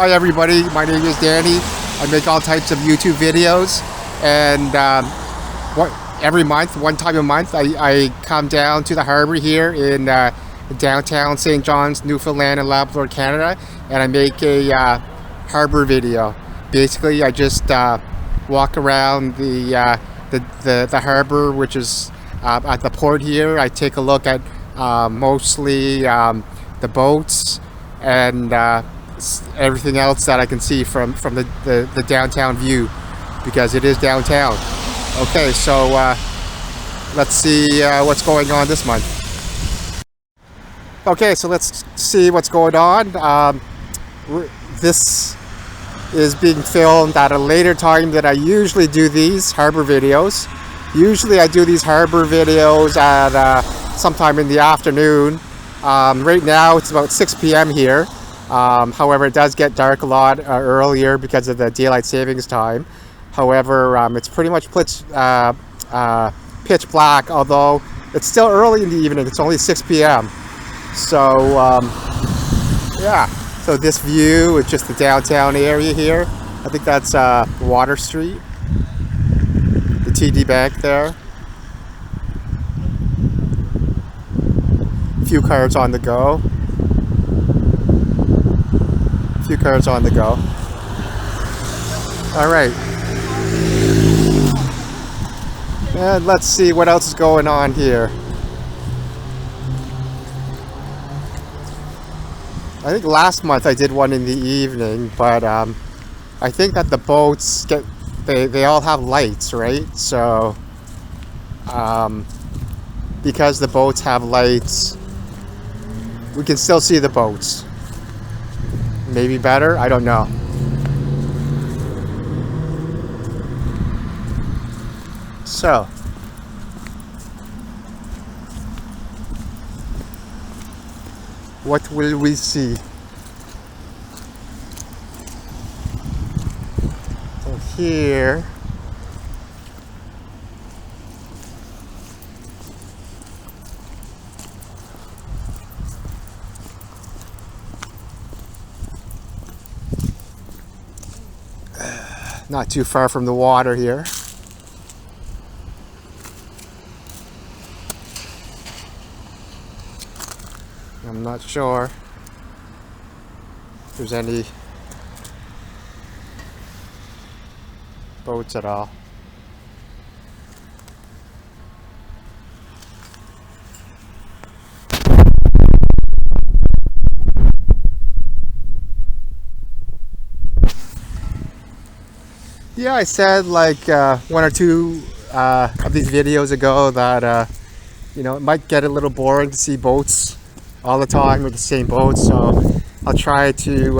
Hi everybody, my name is Danny. I make all types of YouTube videos, and every month, one time a month, I come down to the harbor here in downtown St. John's, Newfoundland and Labrador, Canada, and I make a harbor video. Basically, I just walk around the harbor, which is at the port here. I take a look at mostly the boats and everything else that I can see from the downtown view, because it is downtown. Okay, so let's see what's going on this month. Okay, so let's see what's going on. This is being filmed at a later time than I usually do these harbor videos. Usually I do these harbor videos at sometime in the afternoon. Right now it's about 6 p.m. here. However, it does get dark a lot earlier because of the daylight savings time. However, it's pretty much pitch black, although it's still early in the evening. It's only 6 p.m. So, yeah. So this view is just the downtown area here. I think that's Water Street. The TD Bank there. A few cars on the go. Few cars on the go. All right, and let's see what else is going on here. I think last month I did one in the evening, but I think that the boats they all have lights, right? So because the boats have lights, we can still see the boats. Maybe better, I don't know. So, what will we see? So here, not too far from the water here. I'm not sure if there's any boats at all. Yeah, I said like one or two of these videos ago that you know, it might get a little boring to see boats all the time with the same boats, so I'll try to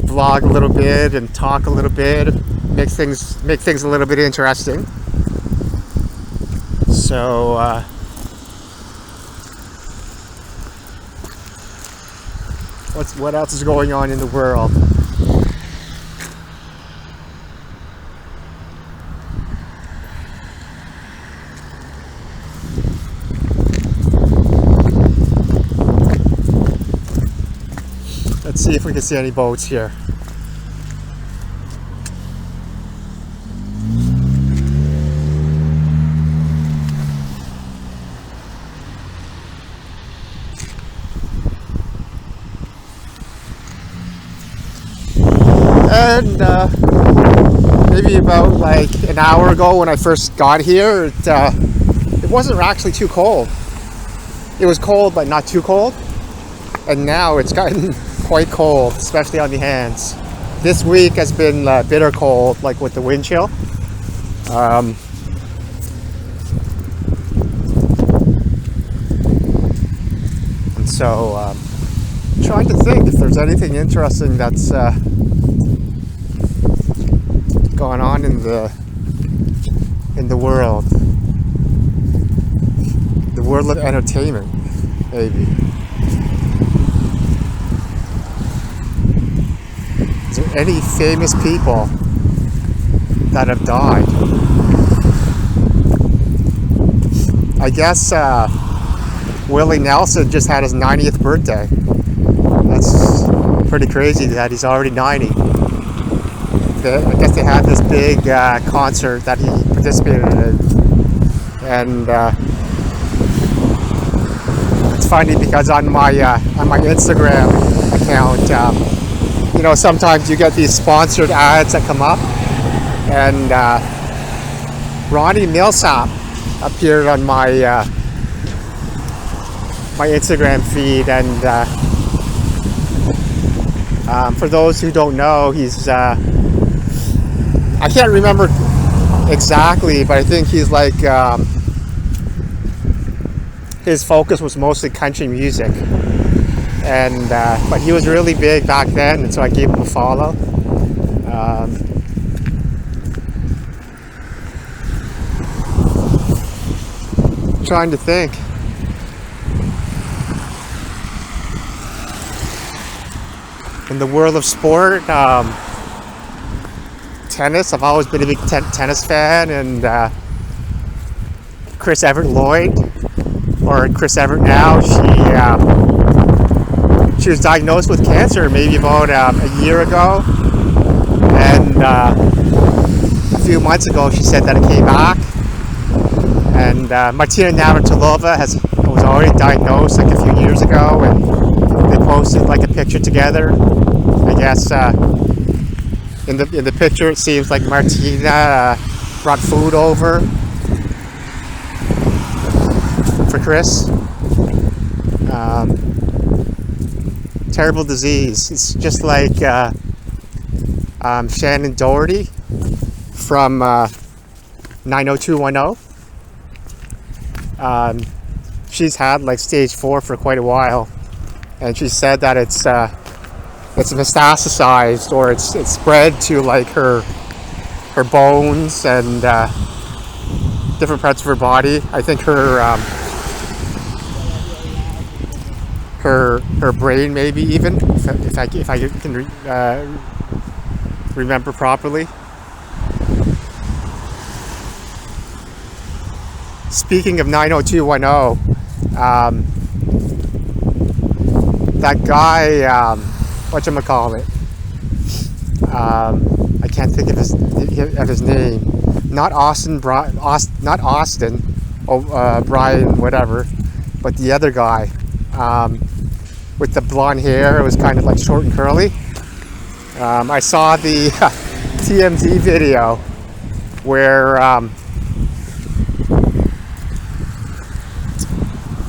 vlog a little bit and talk a little bit, make things a little bit interesting. So what else is going on in the world? Let's see if we can see any boats here. And maybe about like an hour ago when I first got here, it wasn't actually too cold. It was cold, but not too cold. And now it's gotten quite cold, especially on the hands. This week has been bitter cold, like with the wind chill. And so I'm trying to think if there's anything interesting that's going on in the world. The world of entertainment, maybe. Is there any famous people that have died? I guess Willie Nelson just had his 90th birthday. That's pretty crazy that he's already 90. I guess they had this big concert that he participated in, and it's funny because on my Instagram account, you know, sometimes you get these sponsored ads that come up, and Ronnie Millsap appeared on my my Instagram feed, and for those who don't know, he's I can't remember exactly, but I think he's like his focus was mostly country music, and but he was really big back then, and so I gave him a follow. Trying to think. In the world of sport, tennis, I've always been a big tennis fan, and Chris Evert Lloyd, or Chris Evert now, she was diagnosed with cancer maybe about a year ago, and a few months ago she said that it came back. And Martina Navratilova was already diagnosed like a few years ago, and they posted like a picture together. I guess in the picture it seems like Martina brought food over for Chris. Terrible disease. It's just like Shannen Doherty from 90210. She's had like stage 4 for quite a while, and she said that it's metastasized, or it's spread to like her bones and different parts of her body. I think her brain, maybe even, if I can remember properly. Speaking of 90210, that guy, whatchamacallit, I can't think of his name. Not Austin, Brian, whatever, but the other guy, with the blonde hair. It was kind of like short and curly. I saw the TMZ video where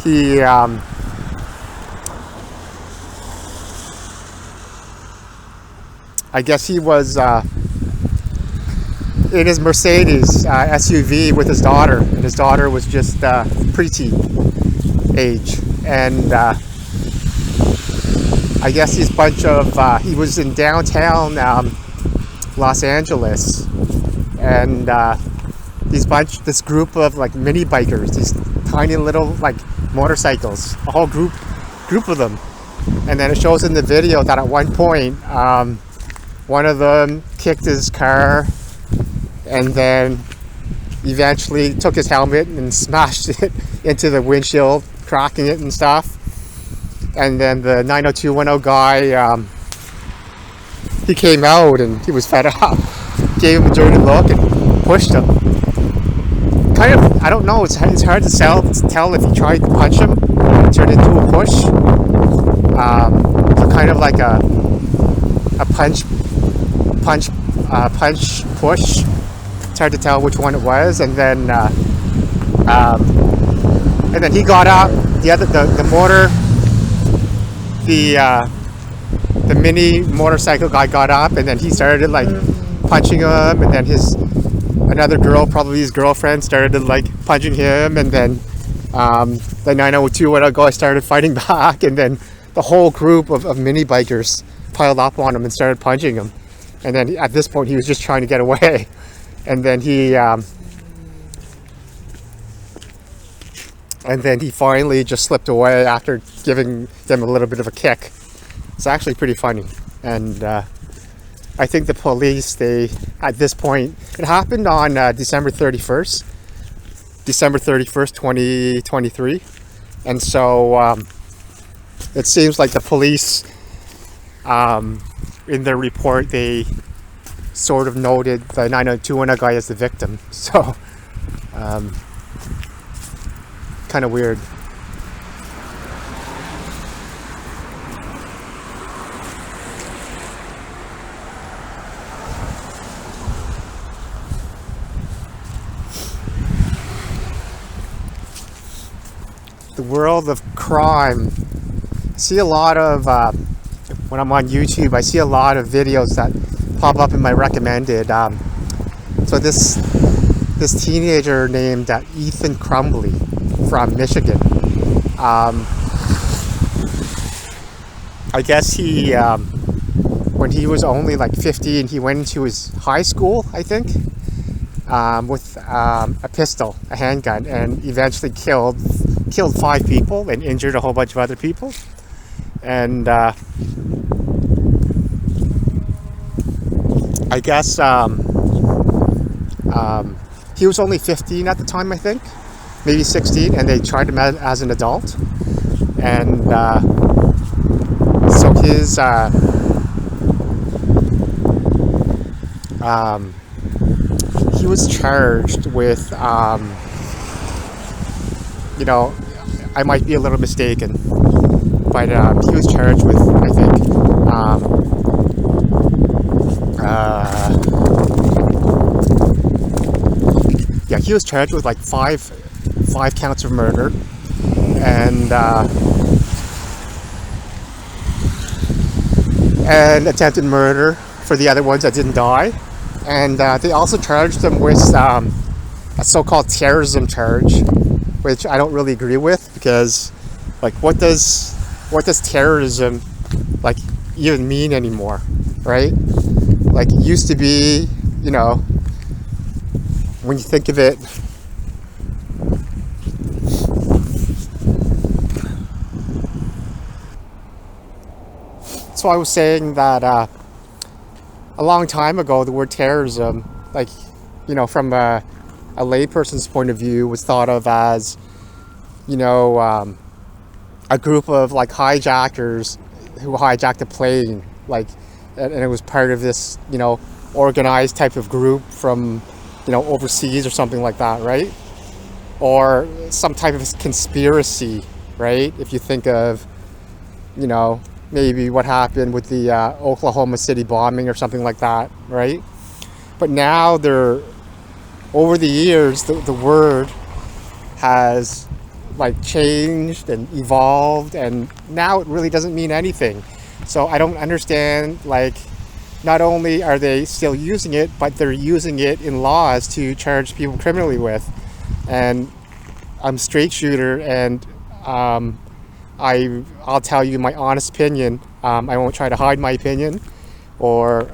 he I guess he was in his Mercedes SUV with his daughter, and his daughter was just preteen age, and I guess he's bunch of he was in downtown Los Angeles, and this group of like mini bikers, these tiny little like motorcycles, a whole group of them. And then it shows in the video that at one point one of them kicked his car, and then eventually took his helmet and smashed it into the windshield, cracking it and stuff. And then the 90210 guy, he came out and he was fed up, gave him a dirty look and pushed him. Kind of, I don't know, it's hard to tell if he tried to punch him and it turned into a push. So kind of like a punch push. It's hard to tell which one it was. And then he got up. The mini motorcycle guy got up, and then he started like punching him, and then another girl, probably his girlfriend, started like punching him, and then the 90210 guy started fighting back, and then the whole group of mini bikers piled up on him and started punching him. And then at this point he was just trying to get away, and then he finally just slipped away after giving them a little bit of a kick. It's actually pretty funny. And I think the police, at this point, it happened on December 31st, 2023. And so it seems like the police in their report, they sort of noted the 90210 guy as the victim. So, kind of weird. The world of crime. I see a lot of, when I'm on YouTube, I see a lot of videos that pop up in my recommended. So this teenager named Ethan Crumbley from Michigan. I guess he, when he was only like 15, he went into his high school, I think, with a pistol, a handgun, and eventually killed 5 people and injured a whole bunch of other people. And I guess he was only 15 at the time, I think, maybe 16, and they tried him as an adult. And so his he was charged with, you know, I might be a little mistaken, but he was charged with, I think, yeah, he was charged with like five counts of murder, and attempted murder for the other ones that didn't die. And they also charged him with a so-called terrorism charge, which I don't really agree with, because like what does terrorism like even mean anymore, right? Like it used to be, you know, when you think of it, so I was saying that a long time ago, the word terrorism, like, you know, from a layperson's point of view, was thought of as, you know, a group of like hijackers who hijacked a plane, like, and it was part of this, you know, organized type of group from, you know, overseas or something like that, right? Or some type of conspiracy, right? If you think of, you know, maybe what happened with the Oklahoma City bombing or something like that, right? But now over the years, the word has like changed and evolved, and now it really doesn't mean anything. So I don't understand, like, not only are they still using it, but they're using it in laws to charge people criminally with. And I'm a straight shooter, and I'll tell you my honest opinion. I won't try to hide my opinion or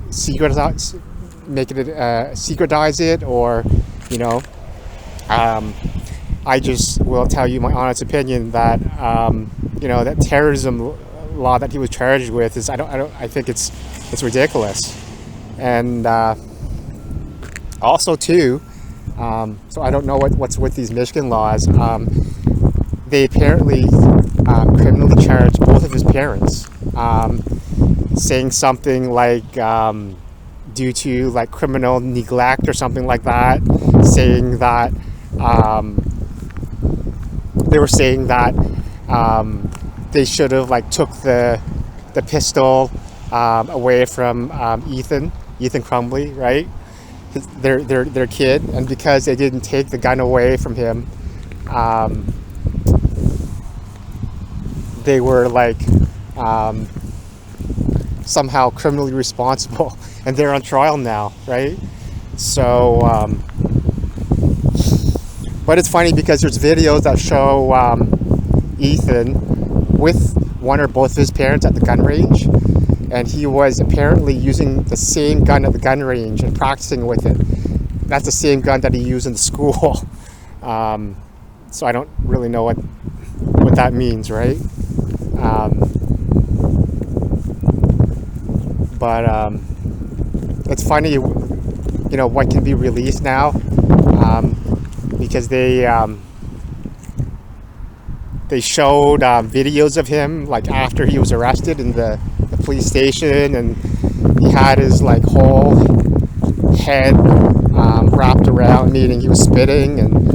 secretize it, or, you know, I just will tell you my honest opinion that, you know, that terrorism law that he was charged with is, I think it's ridiculous. And also too, so I don't know what's with these Michigan laws. They apparently criminally charged both of his parents, saying something like, due to like criminal neglect or something like that, saying that they were saying that they should have like took the pistol away from Ethan Crumbley, right? Their kid, and because they didn't take the gun away from him, they were like somehow criminally responsible, and they're on trial now, right? So but it's funny because there's videos that show Ethan with one or both of his parents at the gun range, and he was apparently using the same gun at the gun range and practicing with it. That's the same gun that he used in the school. So I don't really know what that means, right? But it's funny, you know, what can be released now, because they they showed videos of him like after he was arrested in the police station, and he had his like whole head wrapped around, meaning he was spitting, and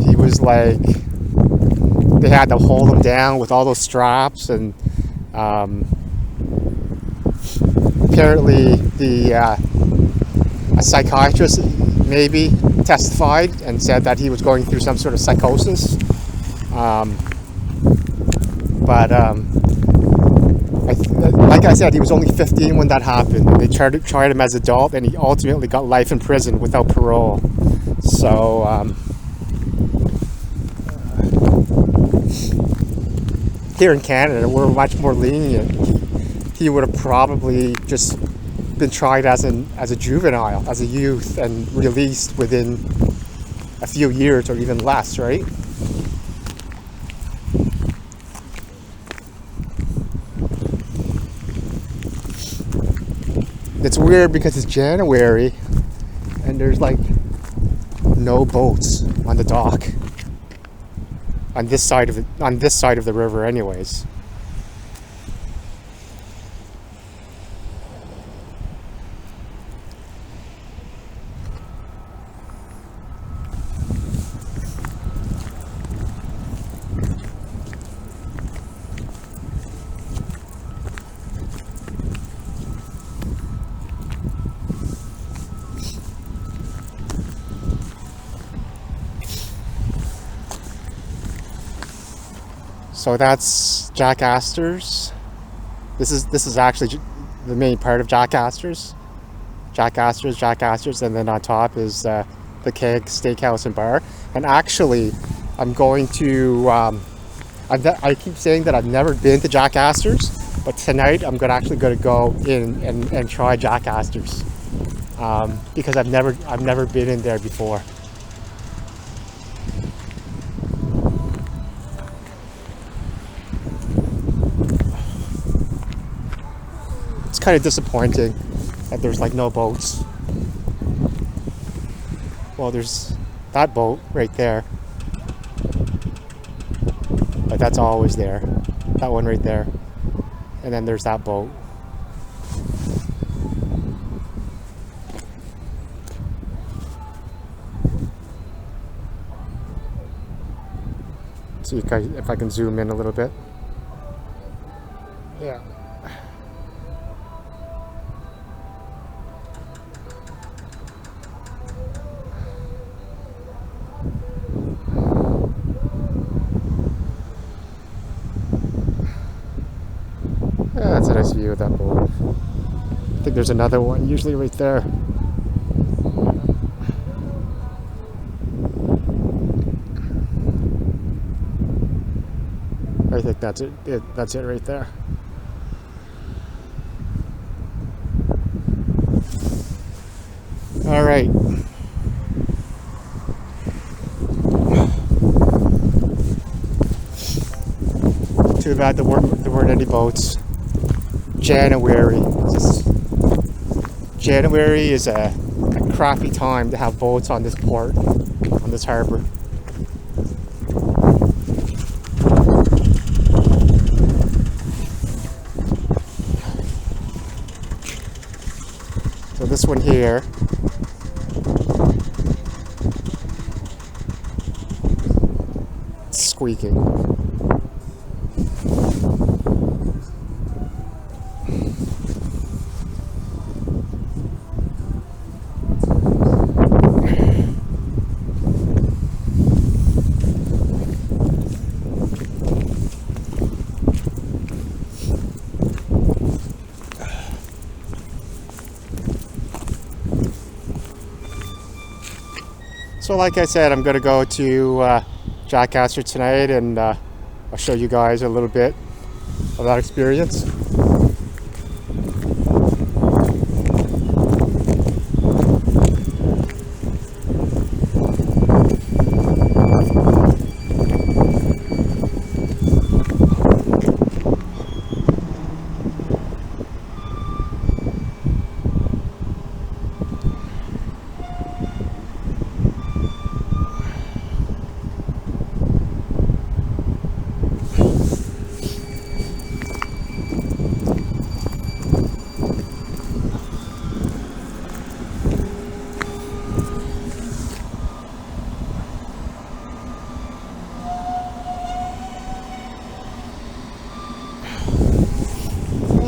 he was like, they had to hold him down with all those straps, and apparently a psychiatrist maybe testified and said that he was going through some sort of psychosis. Like I said, he was only 15 when that happened. They tried him as an adult, and he ultimately got life in prison without parole. So here in Canada, we're much more lenient. He would have probably just been tried as a juvenile, as a youth, and released within a few years or even less, right? It's weird because it's January and there's like no boats on the dock on this side of the river anyways. So that's Jack Astor's. This is actually the main part of Jack Astor's. Jack Astor's, and then on top is the Keg Steakhouse and Bar. And actually, I'm going to. I keep saying that I've never been to Jack Astor's, but tonight I'm actually going to go in and try Jack Astor's because I've never been in there before. It's kind of disappointing that there's like no boats. Well, there's that boat right there, but that's always there. That one right there, and then there's that boat. See if I can zoom in a little bit. Yeah. Yeah, that's a nice view of that boat. I think there's another one, usually right there. I think that's it. That's it right there. All right. Too bad there weren't any boats. January is a crappy time to have boats on this port, on this harbor. So this one here, it's squeaking. So like I said, I'm going to go to Jack Astor tonight, and I'll show you guys a little bit of that experience.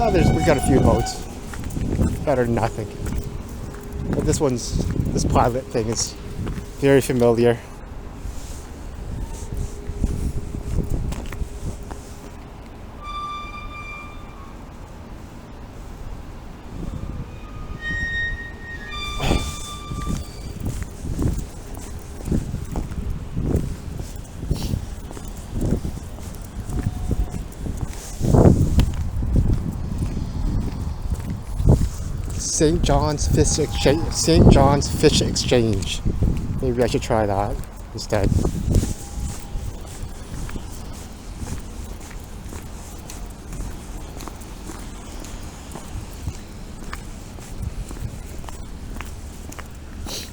We got a few boats. Better than nothing. But this pilot thing is very familiar. St. John's Fish Exchange. Maybe I should try that instead.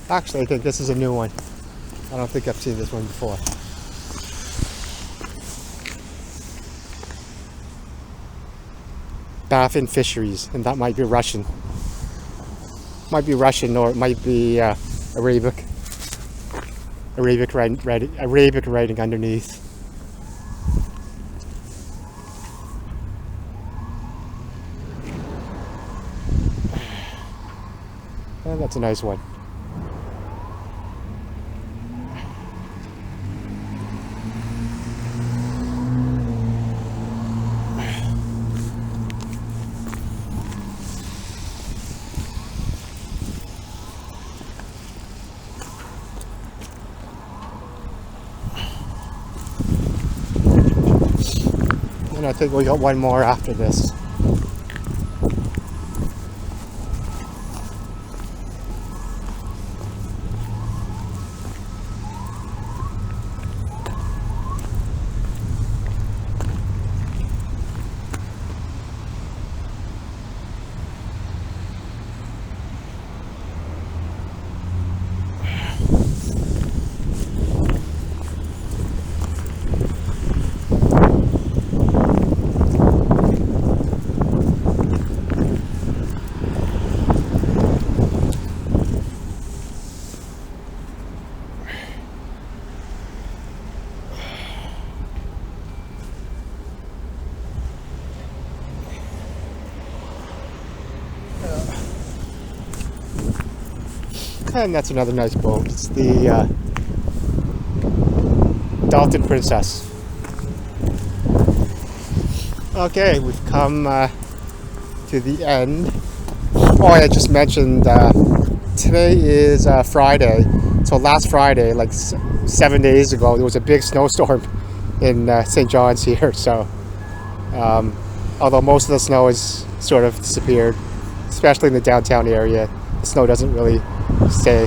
Actually, I think this is a new one. I don't think I've seen this one before. Baffin Fisheries, and that might be Russian. Might be Russian, or it might be Arabic writing underneath. And that's a nice one. And I think we got one more after this. And that's another nice boat. It's the Dalton Princess. Okay, we've come to the end. Oh, I just mentioned today is Friday. So last Friday, like 7 days ago, there was a big snowstorm in St. John's here. So although most of the snow has sort of disappeared, especially in the downtown area, the snow doesn't really stay.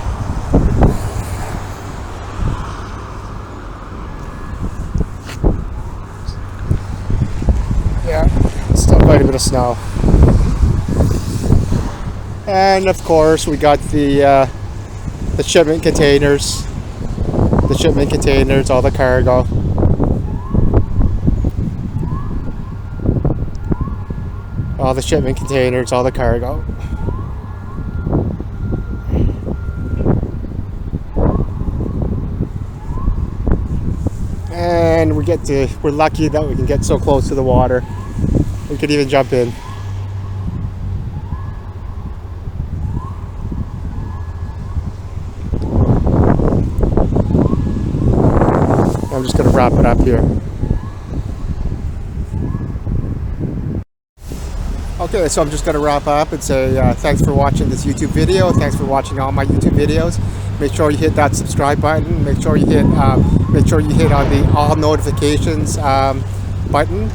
Yeah, still quite a bit of snow. And of course we got the shipment containers. The shipment containers, all the cargo. All the shipment containers, all the cargo. And we're lucky that we can get so close to the water. We could even jump in. I'm just going to wrap it up here. Okay, so I'm just going to wrap up and say thanks for watching this YouTube video. Thanks for watching all my YouTube videos. Make sure you hit that subscribe button. Make sure you hit on the all notifications button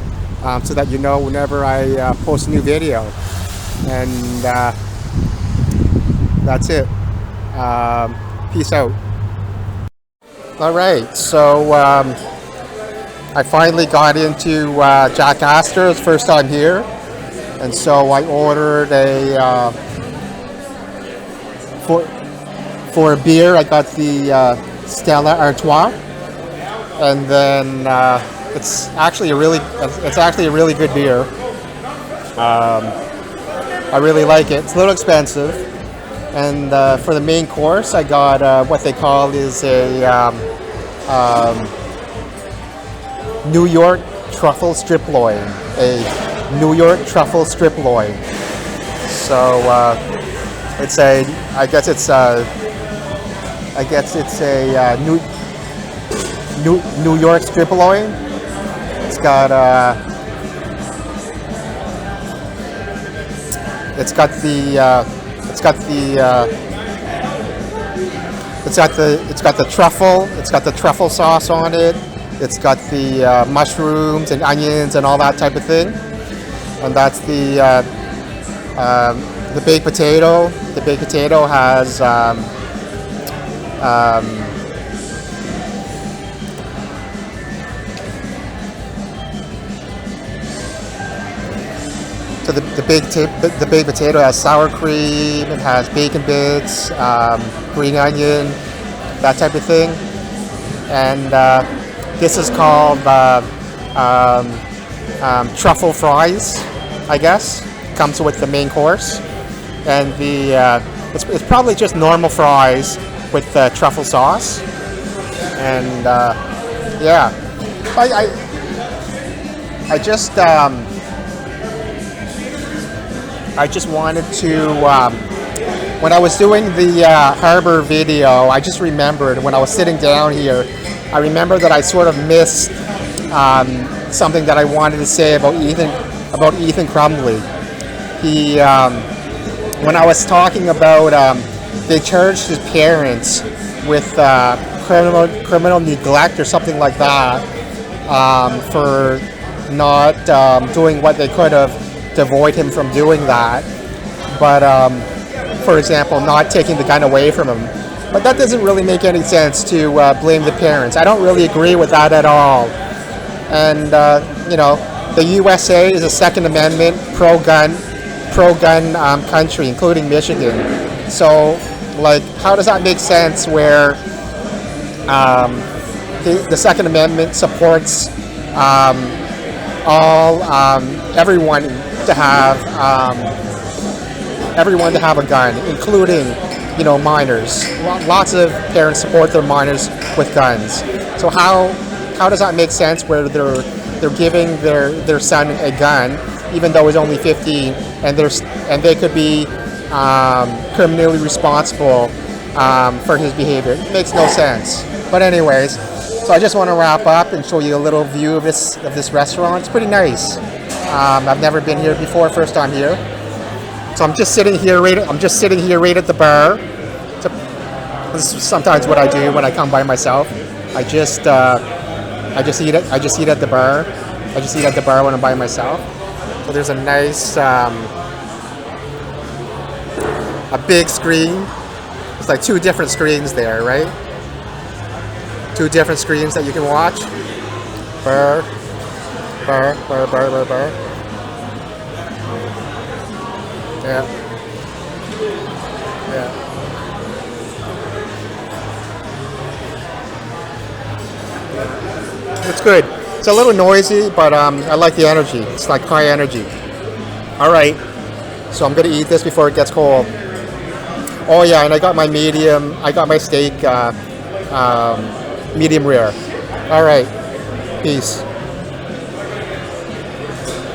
so that you know whenever I post a new video. And that's it. Peace out. All right, so I finally got into Jack Astor's, first time here. And so I ordered a for a beer. I got the Stella Artois, and then it's actually a really good beer. I really like it. It's a little expensive, and for the main course, I got what they call is a New York truffle strip loin. New York truffle strip loin. So it's a, I guess it's a New York strip loin. It's got the truffle. It's got the truffle sauce on it. It's got the mushrooms and onions and all that type of thing. And that's the baked potato. The baked potato has so the baked potato has sour cream. It has bacon bits, green onion, that type of thing. And this is called truffle fries, I guess. Comes with the main course, and it's probably just normal fries with truffle sauce. And yeah, I just wanted to, when I was doing the Harbor video, I just remembered when I was sitting down here, I remember that I sort of missed something that I wanted to say about Ethan Crumbley. He, when I was talking about, they charged his parents with criminal neglect or something like that, for not doing what they could have to avoid him from doing that. But for example, not taking the gun away from him. But that doesn't really make any sense to blame the parents. I don't really agree with that at all. And you know, the USA is a Second Amendment pro-gun country, including Michigan. So, like, how does that make sense where the Second Amendment supports everyone to have a gun, including, you know, minors. Lots of parents support their minors with guns. So how does that make sense where they're giving their son a gun, even though he's only 15, and they could be criminally responsible for his behavior? It makes no sense. But anyways, so I just want to wrap up and show you a little view of this restaurant. It's pretty nice. I've never been here before, first time here. So I'm just sitting here right at the bar. This is sometimes what I do when I come by myself. I just eat at the bar. I just eat at the bar when I'm by myself. So there's a nice, a big screen. It's like 2 different screens there, right? 2 different screens that you can watch. Bar. Yeah. It's good. It's a little noisy, but I like the energy. It's like high energy. All right. So I'm gonna eat this before it gets cold. Oh yeah, and I got my steak medium rare. All right. Peace.